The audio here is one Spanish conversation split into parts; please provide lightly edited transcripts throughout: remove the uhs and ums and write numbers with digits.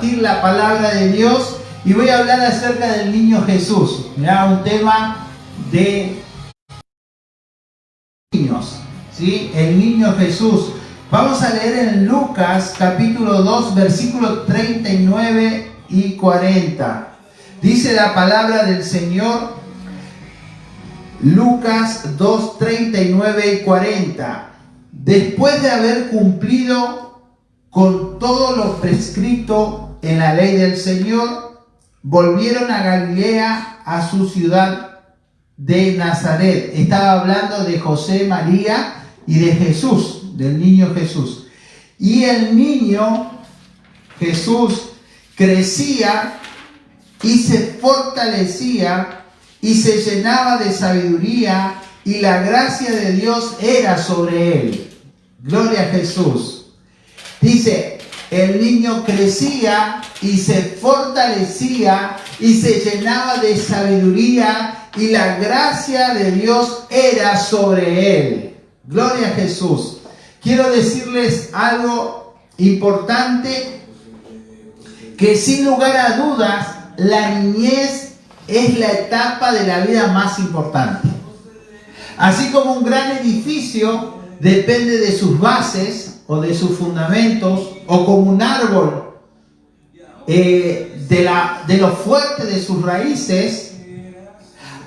La palabra de Dios y voy a hablar acerca del niño Jesús. Mirá, un tema de niños, ¿sí? El niño Jesús. Vamos a leer en Lucas capítulo 2 versículos 39 y 40. Dice la palabra del Señor, Lucas 2, 39 y 40. Después de haber cumplido con todo lo prescrito en la ley del Señor, volvieron a Galilea, a su ciudad de Nazaret. Estaba hablando de José, María y de Jesús, del niño Jesús. Y el niño Jesús crecía y se fortalecía y se llenaba de sabiduría y la gracia de Dios era sobre él. Gloria a Jesús. Dice, el niño crecía y se fortalecía y se llenaba de sabiduría y la gracia de Dios era sobre él. Gloria a Jesús. Quiero decirles algo importante, que sin lugar a dudas, la niñez es la etapa de la vida más importante. Así como un gran edificio depende de sus bases o de sus fundamentos, o como un árbol de lo fuerte de sus raíces,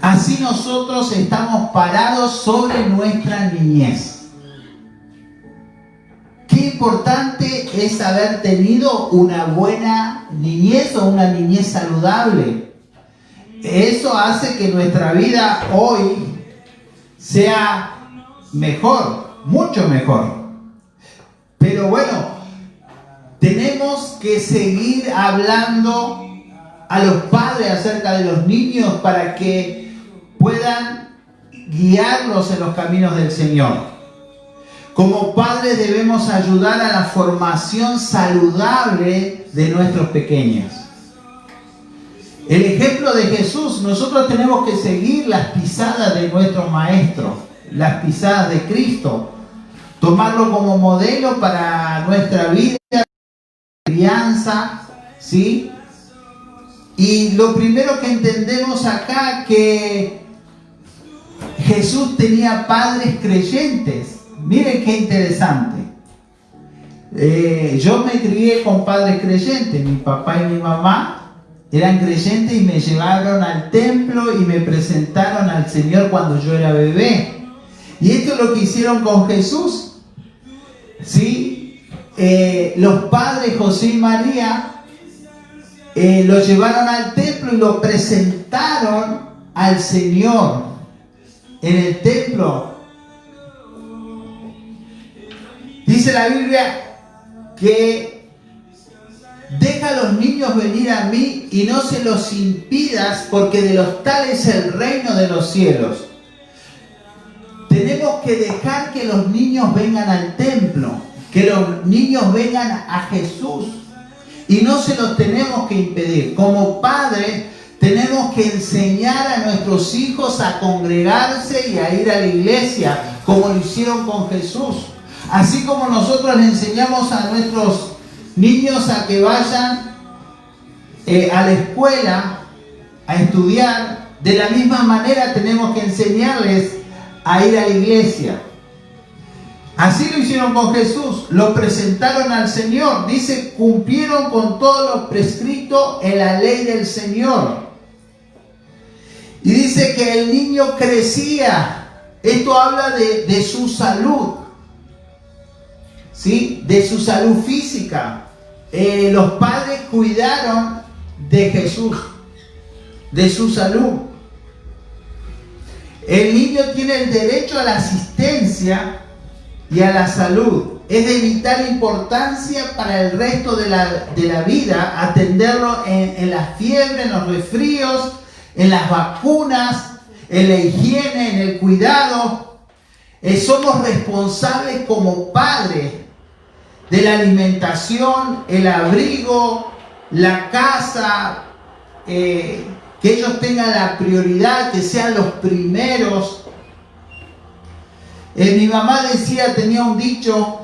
así nosotros estamos parados sobre nuestra niñez. Qué importante es haber tenido una buena niñez o una niñez saludable. Eso hace que nuestra vida hoy sea mejor, mucho mejor. Pero bueno, tenemos que seguir hablando a los padres acerca de los niños para que puedan guiarlos en los caminos del Señor. Como padres debemos ayudar a la formación saludable de nuestros pequeños. El ejemplo de Jesús, nosotros tenemos que seguir las pisadas de nuestro Maestro, las pisadas de Cristo. Tomarlo como modelo para nuestra vida, crianza, ¿sí? Y lo primero que entendemos acá, que Jesús tenía padres creyentes. Miren qué interesante. Yo me crié con padres creyentes. Mi papá y mi mamá eran creyentes y me llevaron al templo y me presentaron al Señor cuando yo era bebé. Y esto es lo que hicieron con Jesús. ¿Sí? Los padres José y María lo llevaron al templo y lo presentaron al Señor en el templo. Dice la Biblia que deja a los niños venir a mí y no se los impidas, porque de los tales es el reino de los cielos. Tenemos que dejar que los niños vengan al templo, que los niños vengan a Jesús, y no se los tenemos que impedir. Como padres tenemos que enseñar a nuestros hijos a congregarse y a ir a la iglesia, como lo hicieron con Jesús. Así como nosotros le enseñamos a nuestros niños a que vayan a la escuela a estudiar, de la misma manera tenemos que enseñarles a ir a la iglesia. Así lo hicieron con Jesús, lo presentaron al Señor. Dice, cumplieron con todo lo prescrito en la ley del Señor. Y dice que el niño crecía. Esto habla de su salud, ¿sí? De su salud física. Los padres cuidaron de Jesús, de su salud. El niño tiene el derecho a la asistencia y a la salud. Es de vital importancia para el resto de la vida atenderlo en la fiebre, en los resfríos, en las vacunas, en la higiene, en el cuidado. Somos responsables como padres de la alimentación, el abrigo, la casa, que ellos tengan la prioridad, que sean los primeros. Mi mamá tenía un dicho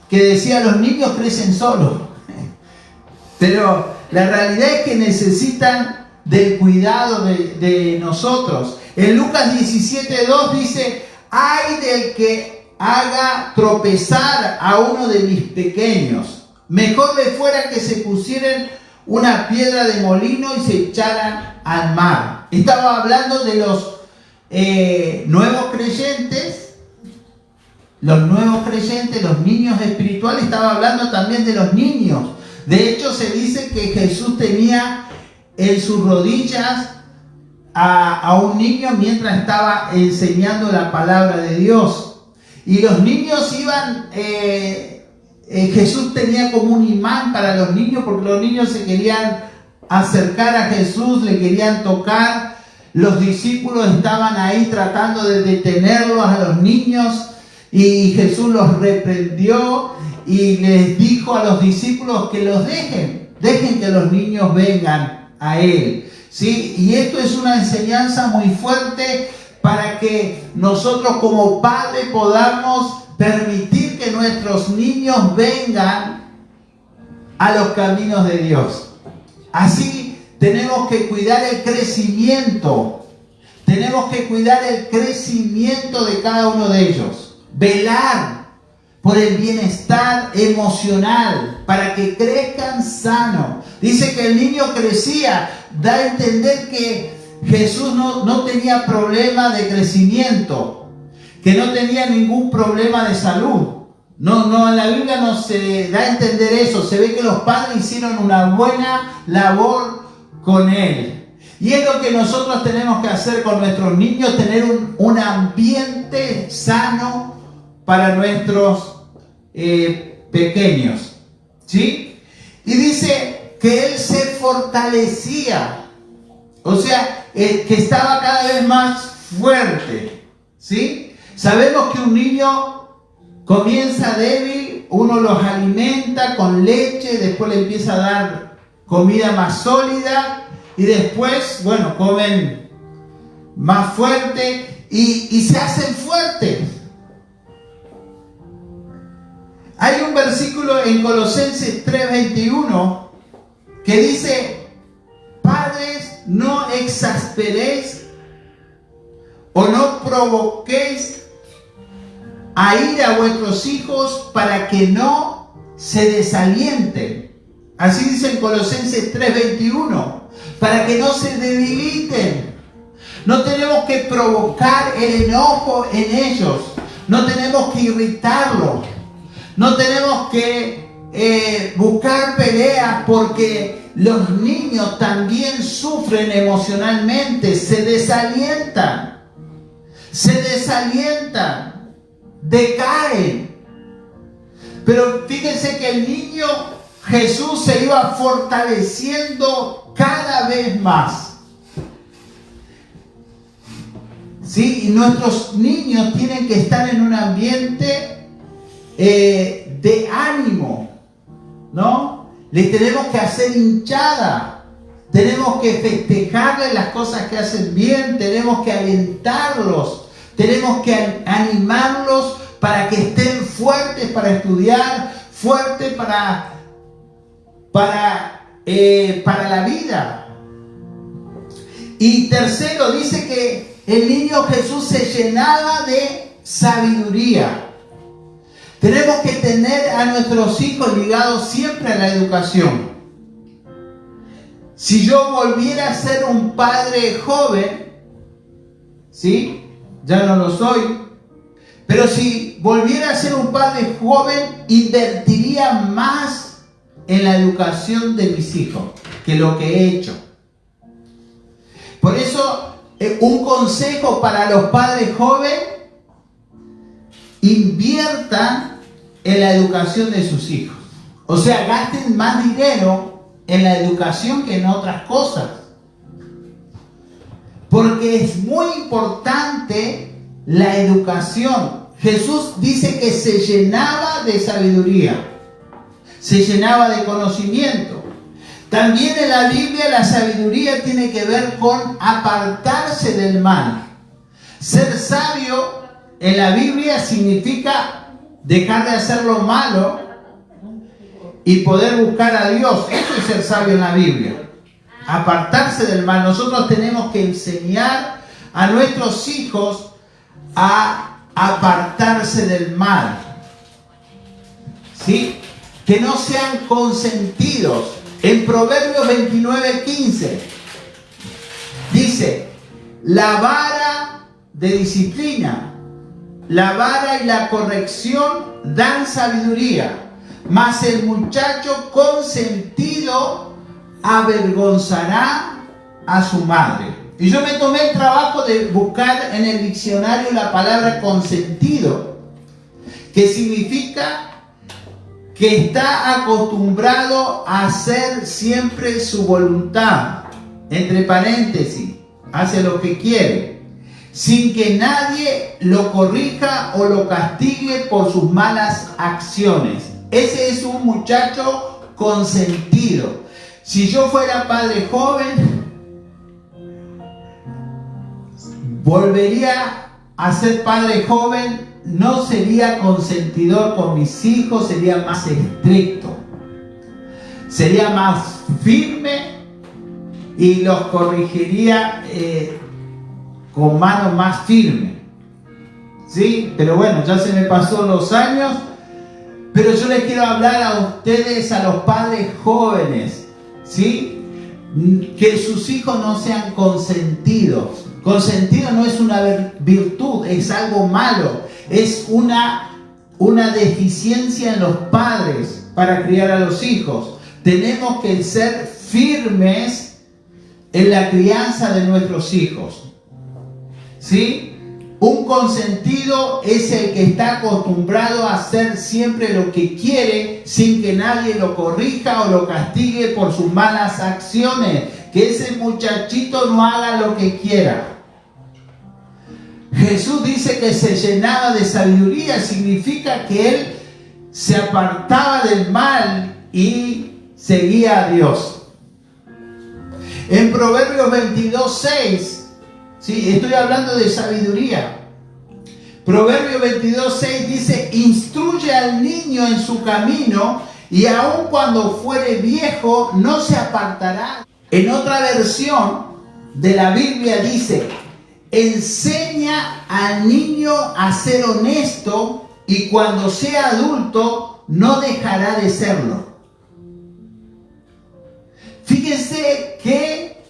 que decía, los niños crecen solos. Pero la realidad es que necesitan del cuidado de nosotros. En Lucas 17:2 dice: ay del que haga tropezar a uno de mis pequeños. Mejor le fuera que se pusieran una piedra de molino y se echaran al mar. Estaba hablando de los nuevos creyentes, los niños espirituales. Estaba hablando también de los niños. De hecho, se dice que Jesús tenía en sus rodillas a un niño mientras estaba enseñando la palabra de Dios. Y los niños iban, Jesús tenía como un imán para los niños, porque los niños se querían acercar a Jesús, le querían tocar. Los discípulos estaban ahí tratando de detenerlos a los niños, y Jesús los reprendió y les dijo a los discípulos que los dejen que los niños vengan a Él. ¿Sí? Y esto es una enseñanza muy fuerte para que nosotros como padres podamos permitir que nuestros niños vengan a los caminos de Dios. Así tenemos que cuidar el crecimiento. Tenemos que cuidar el crecimiento de cada uno de ellos. Velar por el bienestar emocional para que crezcan sanos. Dice que el niño crecía. Da a entender que Jesús no tenía problema de crecimiento, que no tenía ningún problema de salud. No, en la Biblia no se da a entender eso. Se ve que los padres hicieron una buena labor con él. Y es lo que nosotros tenemos que hacer con nuestros niños, tener un ambiente sano para nuestros pequeños. ¿Sí? Y dice que él se fortalecía, o sea, que estaba cada vez más fuerte. ¿Sí? Sabemos que un niño comienza débil, uno los alimenta con leche, después le empieza a dar comida más sólida y después, bueno, comen más fuerte y se hacen fuertes. Hay un versículo en Colosenses 3:21 que dice: padres, no exasperéis o no provoquéis a ir a vuestros hijos para que no se desalienten. Así dice en Colosenses 3:21, para que no se debiliten. No tenemos que provocar el enojo en ellos, no tenemos que irritarlos, no tenemos que buscar peleas, porque los niños también sufren emocionalmente, se desalientan, decaen. Pero fíjense que el niño Jesús se iba fortaleciendo cada vez más. ¿Sí? Y nuestros niños tienen que estar en un ambiente de ánimo, ¿no? Les tenemos que hacer hinchada, tenemos que festejarles las cosas que hacen bien, tenemos que alentarlos, tenemos que animarlos para que estén fuertes para estudiar, fuertes para la vida. Y tercero, dice que el niño Jesús se llenaba de sabiduría. Tenemos que tener a nuestros hijos ligados siempre a la educación. Si yo volviera a ser un padre joven, ¿sí? Ya no lo soy, pero si volviera a ser un padre joven, invertiría más en la educación de mis hijos que lo que he hecho. Por eso, un consejo para los padres jóvenes: inviertan en la educación de sus hijos. O sea, gasten más dinero en la educación que en otras cosas. Porque es muy importante la educación. Jesús dice que se llenaba de sabiduría, se llenaba de conocimiento. También en la Biblia la sabiduría tiene que ver con apartarse del mal. Ser sabio en la Biblia significa dejar de hacer lo malo y poder buscar a Dios. Eso es ser sabio en la Biblia. Apartarse del mal. Nosotros tenemos que enseñar a nuestros hijos a apartarse del mal. ¿Sí? Que no sean consentidos. En Proverbios 29:15 dice: la vara de disciplina, la vara y la corrección dan sabiduría, mas el muchacho consentido avergonzará a su madre. Y yo me tomé el trabajo de buscar en el diccionario la palabra consentido, que significa que está acostumbrado a hacer siempre su voluntad, entre paréntesis, hace lo que quiere, sin que nadie lo corrija o lo castigue por sus malas acciones. Ese es un muchacho consentido. Si yo fuera padre joven, volvería a ser padre joven. No sería consentidor con mis hijos, sería más estricto, sería más firme y los corrigiría con mano más firme. ¿Sí? Pero bueno, ya se me pasó los años, pero yo les quiero hablar a ustedes, a los padres jóvenes, ¿sí? Que sus hijos no sean consentidos. Consentido no es una virtud, es algo malo, es una deficiencia en los padres para criar a los hijos. Tenemos que ser firmes en la crianza de nuestros hijos. ¿Sí? Un consentido es el que está acostumbrado a hacer siempre lo que quiere sin que nadie lo corrija o lo castigue por sus malas acciones. Que ese muchachito no haga lo que quiera. Jesús dice que se llenaba de sabiduría, significa que él se apartaba del mal y seguía a Dios. En Proverbios 22:6, ¿sí? Estoy hablando de sabiduría. Proverbios 22:6 dice: instruye al niño en su camino y aun cuando fuere viejo no se apartará. En otra versión de la Biblia dice: enseña al niño a ser honesto y cuando sea adulto no dejará de serlo. Fíjense que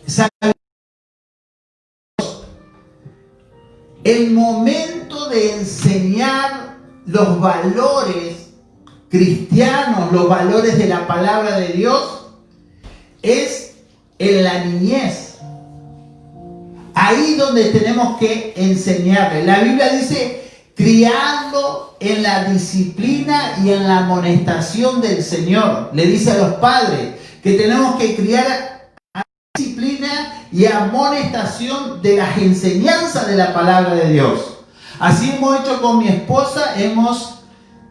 el momento de enseñar los valores cristianos, los valores de la palabra de Dios, es en la niñez. Ahí donde tenemos que enseñarle. La Biblia dice: criando en la disciplina y en la amonestación del Señor. Le dice a los padres que tenemos que criar a disciplina y amonestación de las enseñanzas de la palabra de Dios. Así hemos hecho con mi esposa, hemos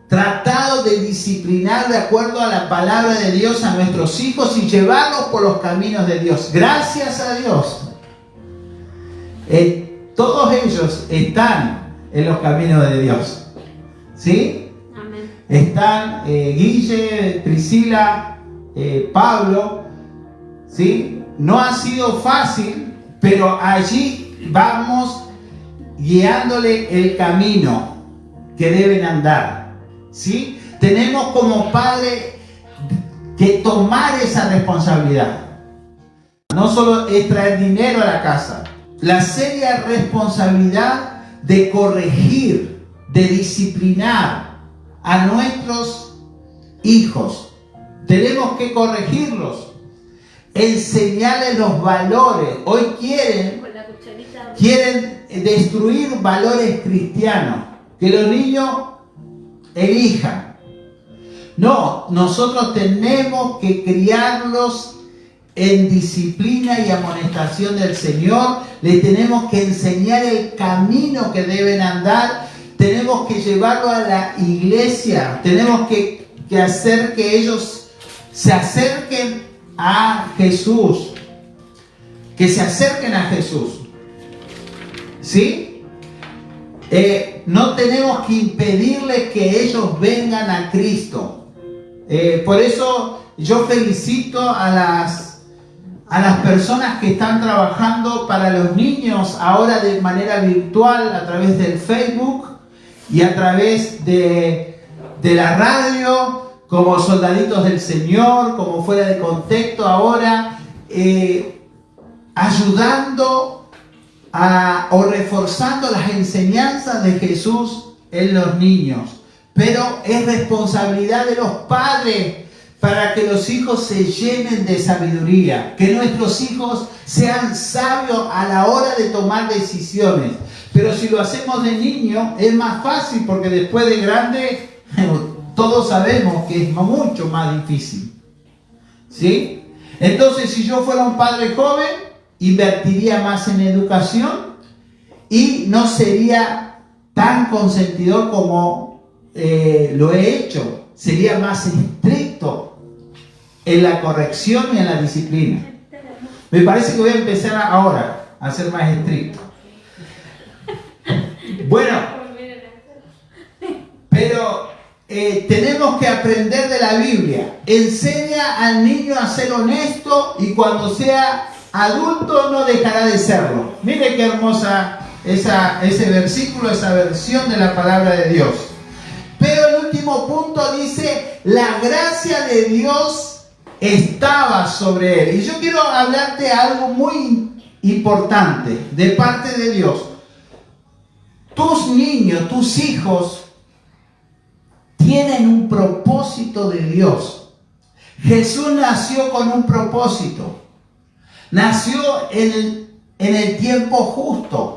tratado de disciplinar de acuerdo a la palabra de Dios a nuestros hijos y llevarlos por los caminos de Dios. Gracias a Dios. Todos ellos están en los caminos de Dios. ¿Sí? Amén. Están Guille, Priscila, Pablo. ¿Sí? No ha sido fácil, pero allí vamos guiándole el camino que deben andar. ¿Sí? Tenemos como padre que tomar esa responsabilidad. No solo es traer dinero a la casa. La seria responsabilidad de corregir, de disciplinar a nuestros hijos. Tenemos que corregirlos, enseñarles los valores. Hoy quieren destruir valores cristianos, que los niños elijan. No, nosotros tenemos que criarlos en disciplina y amonestación del Señor. Les tenemos que enseñar el camino que deben andar. Tenemos que llevarlo a la iglesia. Tenemos que hacer que ellos se acerquen a Jesús. Que se acerquen a Jesús. ¿Sí? No tenemos que impedirles que ellos vengan a Cristo. Por eso yo felicito a las personas que están trabajando para los niños ahora de manera virtual a través del Facebook y a través de la radio, como Soldaditos del Señor, como Fuera de Contexto ahora, ayudando o reforzando las enseñanzas de Jesús en los niños. Pero es responsabilidad de los padres para que los hijos se llenen de sabiduría, que nuestros hijos sean sabios a la hora de tomar decisiones. Pero si lo hacemos de niño es más fácil, porque después de grande todos sabemos que es mucho más difícil. ¿Sí? Entonces, si yo fuera un padre joven, invertiría más en educación y no sería tan consentidor como lo he hecho. Sería más estricto en la corrección y en la disciplina. Me parece que voy a empezar ahora a ser más estricto. Bueno, pero tenemos que aprender de la Biblia. Enseña al niño a ser honesto y cuando sea adulto no dejará de serlo. Mire qué hermosa ese versículo, esa versión de la palabra de Dios. Pero el último punto dice, la gracia de Dios estaba sobre él. Y yo quiero hablarte algo muy importante de parte de Dios. Tus niños, tus hijos, tienen un propósito de Dios. Jesús nació con un propósito. Nació en el tiempo justo.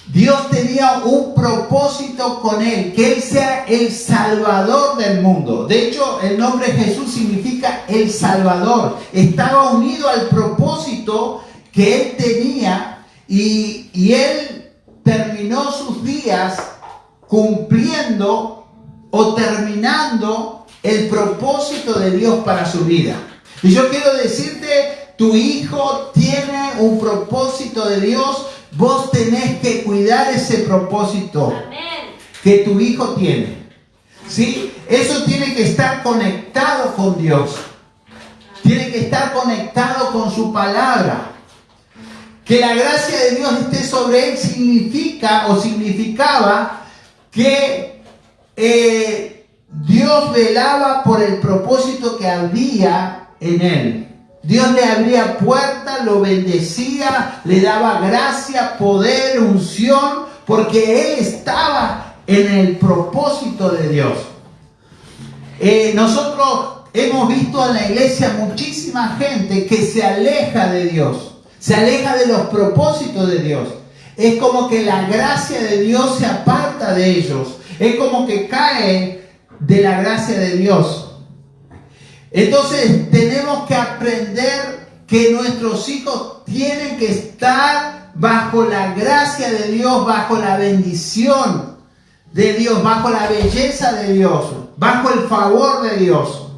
Dios tenía un propósito con él, que él sea el Salvador del mundo. De hecho, el nombre Jesús significa el Salvador. Estaba unido al propósito que él tenía y él terminó sus días cumpliendo o terminando el propósito de Dios para su vida. Y yo quiero decirte, tu hijo tiene un propósito de Dios. Vos tenés que cuidar ese propósito que tu hijo tiene. ¿Sí? Eso tiene que estar conectado con Dios. Tiene que estar conectado con su palabra. Que la gracia de Dios esté sobre él significaba que Dios velaba por el propósito que había en él. Dios le abría puertas, lo bendecía, le daba gracia, poder, unción, porque él estaba en el propósito de Dios. Nosotros hemos visto en la iglesia muchísima gente que se aleja de Dios, se aleja de los propósitos de Dios. Es como que la gracia de Dios se aparta de ellos, es como que cae de la gracia de Dios. Entonces tenemos que aprender que nuestros hijos tienen que estar bajo la gracia de Dios, bajo la bendición de Dios, bajo la belleza de Dios, bajo el favor de Dios.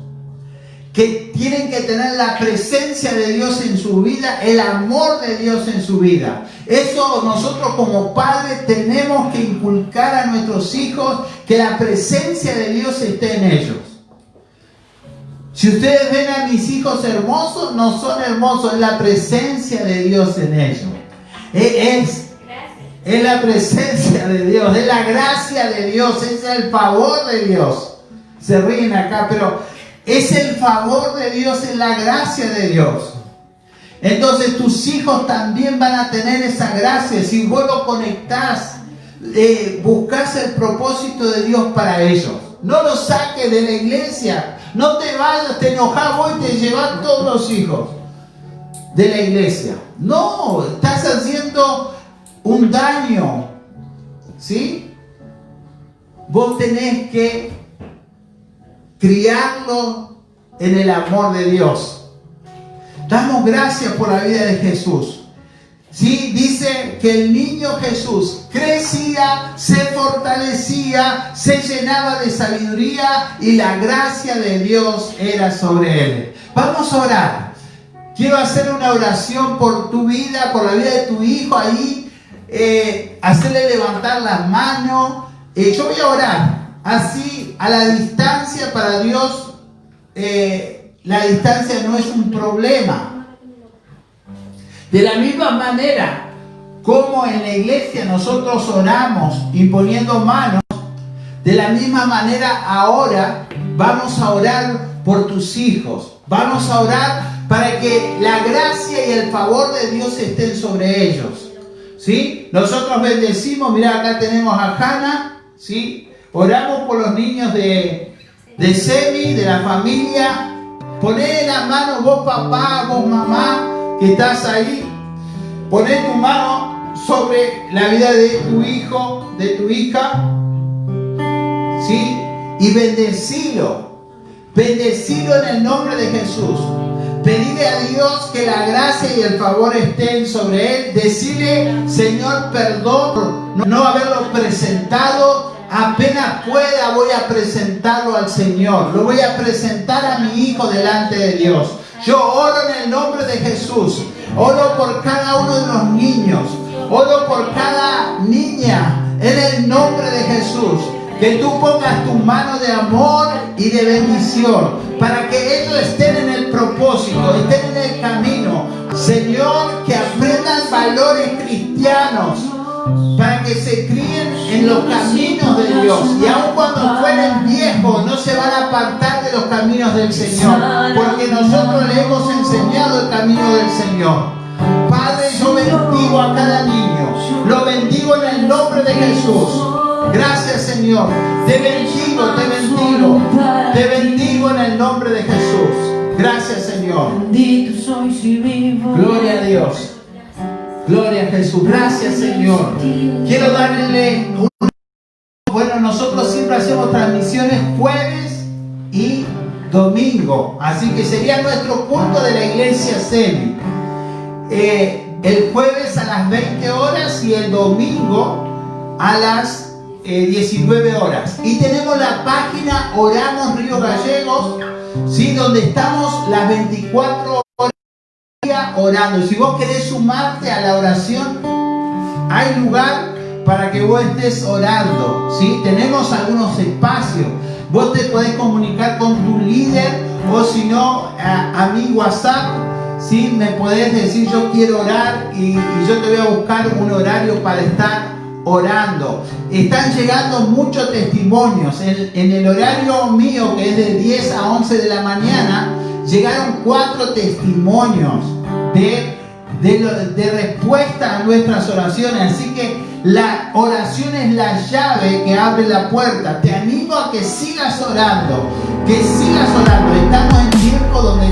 Que tienen que tener la presencia de Dios en su vida, el amor de Dios en su vida. Eso nosotros como padres tenemos que inculcar a nuestros hijos, que la presencia de Dios esté en ellos. Si ustedes ven a mis hijos hermosos, no son hermosos, es la presencia de Dios en ellos. Es la presencia de Dios, es la gracia de Dios, es el favor de Dios. Se ríen acá, pero es el favor de Dios, es la gracia de Dios. Entonces tus hijos también van a tener esa gracia. Si vos lo conectás, buscás el propósito de Dios para ellos. No los saques de la iglesia. No te vayas, te enojas vos y te llevas todos los hijos de la iglesia. No, estás haciendo un daño. ¿Sí? Vos tenés que criarlo en el amor de Dios. Damos gracias por la vida de Jesús. ¿Sí? Dice que el niño Jesús crecía, se fortalecía, se llenaba de sabiduría y la gracia de Dios era sobre él. Vamos a orar. Quiero hacer una oración por tu vida, por la vida de tu hijo ahí, hacerle levantar las manos. Yo voy a orar así a la distancia para Dios la distancia no es un problema. De la misma manera como en la iglesia nosotros oramos imponiendo manos, de la misma manera ahora vamos a orar por tus hijos. Vamos a orar para que la gracia y el favor de Dios estén sobre ellos. ¿Sí? Nosotros bendecimos, mirá, acá tenemos a Hannah, ¿sí? Oramos por los niños de Semi, de la familia. Poné la mano, vos papá, vos mamá, que estás ahí. Poné tu mano sobre la vida de tu hijo, de tu hija, ¿sí? Y bendecilo. Bendecilo en el nombre de Jesús. Pedirle a Dios que la gracia y el favor estén sobre él. Decirle, Señor, perdón por no haberlo presentado. Apenas pueda voy a presentarlo al Señor. Lo voy a presentar a mi hijo delante de Dios. Yo oro en el nombre de Jesús. Oro por cada uno de los niños. Oro por cada niña en el nombre de Jesús. Que tú pongas tu mano de amor y de bendición para que ellos estén en el propósito, estén en el camino. Señor, que aprendan valores cristianos para que se críen en los caminos de Dios. Y aun cuando fueren viejos, no se van a apartar de los caminos del Señor, porque nosotros le hemos enseñado el camino del Señor. Padre, yo bendigo a cada niño. Lo bendigo en el nombre de Jesús. Gracias, Señor. Te bendigo, te bendigo. Te bendigo en el nombre de Jesús. Gracias, Señor. Gloria a Dios. Gloria a Jesús. Gracias, Señor. Quiero darle bueno, nosotros siempre hacemos transmisiones jueves y domingo. Así que sería nuestro culto de la iglesia Semi. El jueves a las 20 horas y el domingo a las 19 horas. Y tenemos la página Oramos Río Gallegos, ¿sí? Donde estamos las 24 horas orando. Si vos querés sumarte a la oración, hay lugar para que vos estés orando, ¿sí? Tenemos algunos espacios. Vos te podés comunicar con tu líder o si no, a mi WhatsApp, ¿sí? Me podés decir yo quiero orar y yo te voy a buscar un horario para estar orando. Están llegando muchos testimonios. En el horario mío, que es de 10 a 11 de la mañana, llegaron 4 testimonios de respuesta a nuestras oraciones. Así que la oración es la llave que abre la puerta. Te animo a que sigas orando, que sigas orando. Estamos en tiempo donde